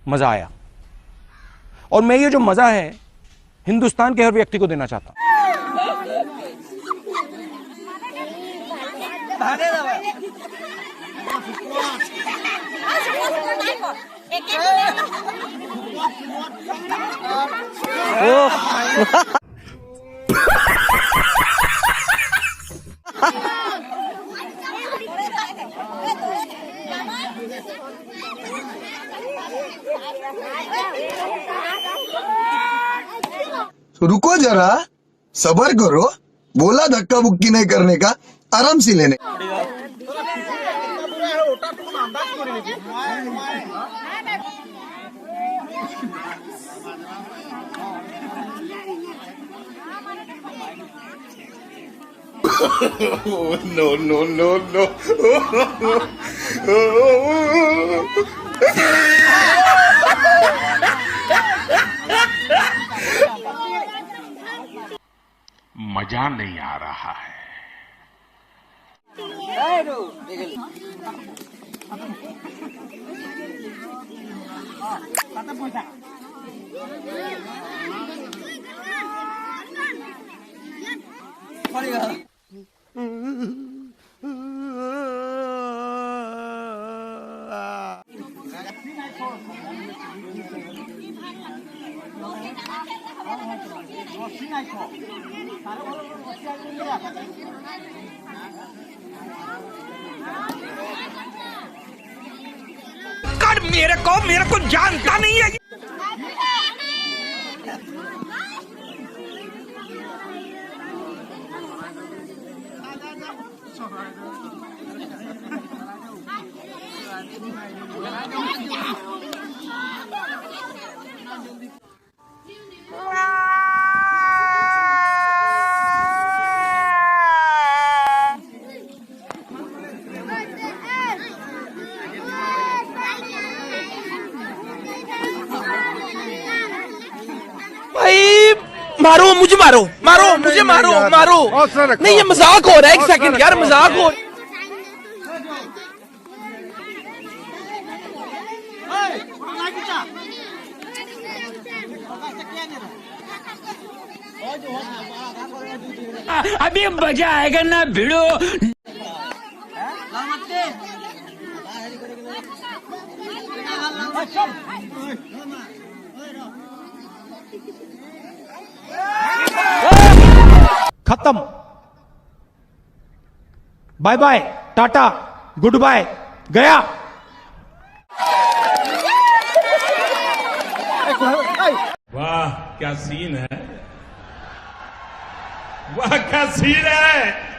मजा आया और मैं ये जो मजा है हिंदुस्तान के हर व्यक्ति को देना चाहता हूं। रुको जरा, सबर करो। बोला धक्का बुक्की नहीं करने का, आराम से लेने। No, no, no, no. मजा नहीं आ रहा है। कर मेरे को जानता नहीं है। मारो मुझे, मारो मुझे, मारो नहीं, ये मजाक हो रहा है। एक सेकंड यार, मजाक हो। अभी मजा आएगा ना भिड़ो। खत्म, bye bye, tata, goodbye, गया। वाह क्या सीन है, वाह क्या सीन है।